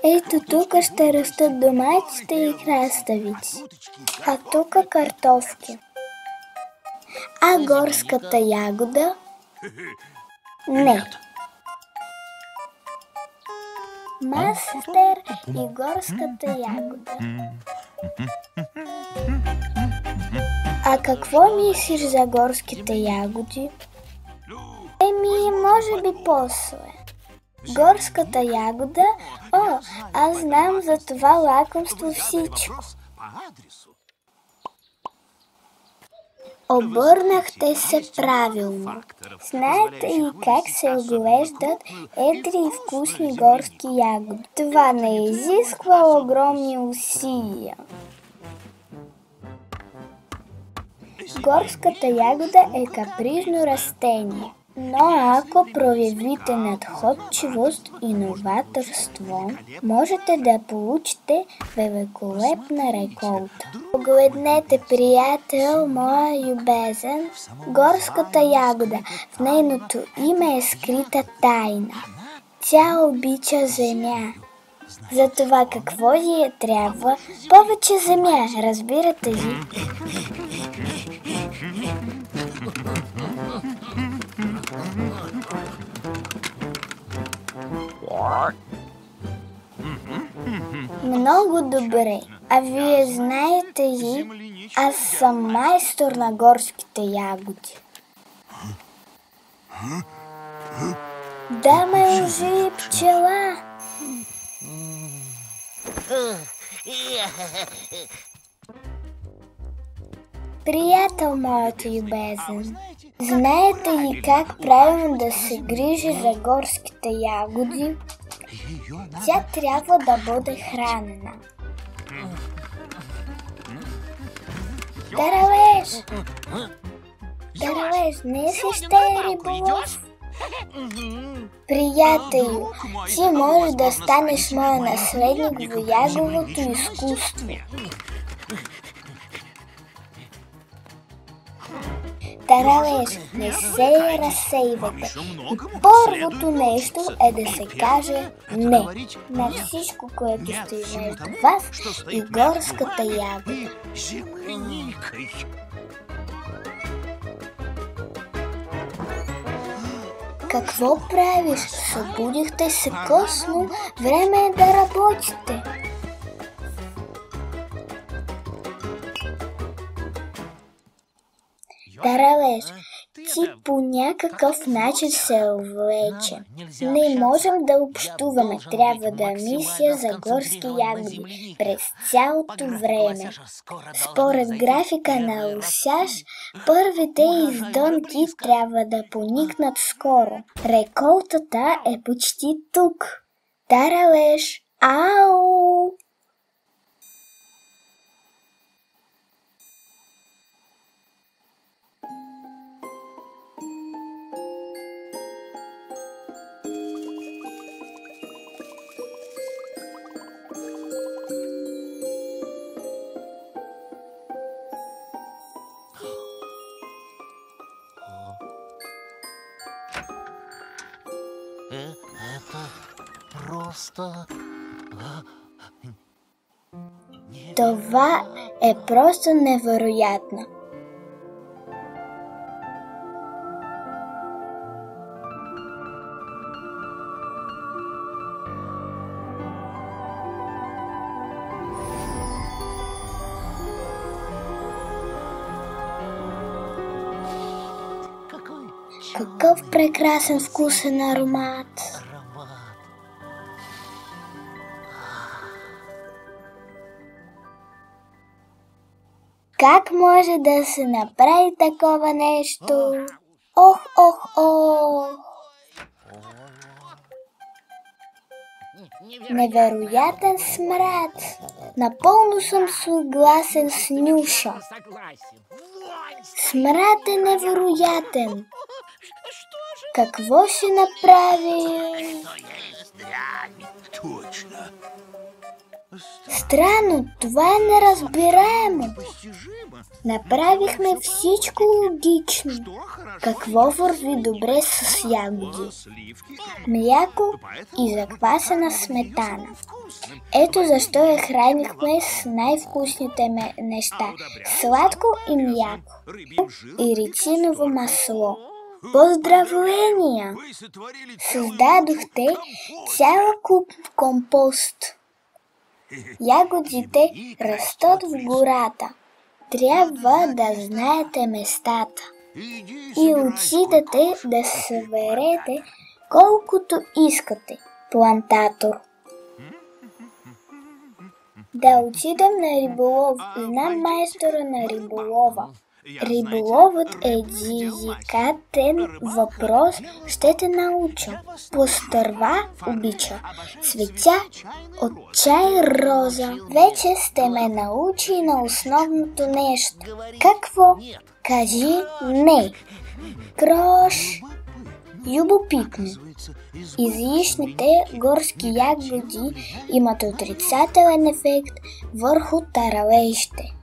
Ето тук ще растат доматите и краставици, а тук картофки. А горската ягода? Не. Мастер и горската ягода. А какво мислиш за горските ягоди? Може би после. Горската ягода? О, аз знам за това лакомство всичко. Обърнахте се правилно. Знаете и как се отглеждат едри и вкусни горски ягоди. Това не изисква огромни усилия. Горската ягода е капризно растение. Но ако проявите надходчивост и новаторство, можете да получите великолепна реколта. Погледнете, приятел, моя любезен, горската ягода. В нейното име е скрита тайна. Тя обича земя. За това какво ви е трябва? Повече земя, разбирате ли? Много добре. А вие знаете ли, аз съм майстор на горските ягоди. Да ме ужи пчела. Приятел моят любезен, знаете ли как правилно да се грижи за горските ягоди? Тя трябва да бъде хранена. Даралеж! Даралеж, не си ще е риболов? Приятелю, ти можеш да станеш моя наследник в яговото изкуство. Даралеж, не се разсейвайте. И първото нещо е да се каже не на всичко, което стои между вас и горската ягода. Какво правиш? Събудихте се късно, време е да работите. Даралеж, ти по някакъв начин се увлече. Не можем да общуваме, трябва да мисля за горски ягоди през цялото време. Според графика на Лусяш, първите издънки трябва да поникнат скоро. Реколтата е почти тук. Даралеж, ау! Това е просто невероятно. Какъв прекрасен вкусен аромат! Как може да се направи такова нещо? Ох, ох, ох! Невероятен смрад! Напълно съм съгласен с Нюша. Смрад е невероятен. Какво ще направи? Странно, това е неразбираемо. Направихме всичко логично. Какво върви добре с ягоди? Мляко и заквасена сметана. Ето защо я хранихме с най-вкусните неща. Сладко и мляко. И рециново масло. Поздравления! Създадохте цяла куп компост. Ягодите растат в гората. Трябва да знаете местата. И отидете да съберете колкото искате, плантатор. Да отидем на риболов. Знам майстора на риболова. Риболовът е предизвикателен въпрос, ще те науча. Постърва обича, цветя от чай роза. Вече сте ме научи на основното нещо. Какво? Кажи не. Крош. Любопитно. Излишните горски ягоди имат отрицателен ефект върху таралежите.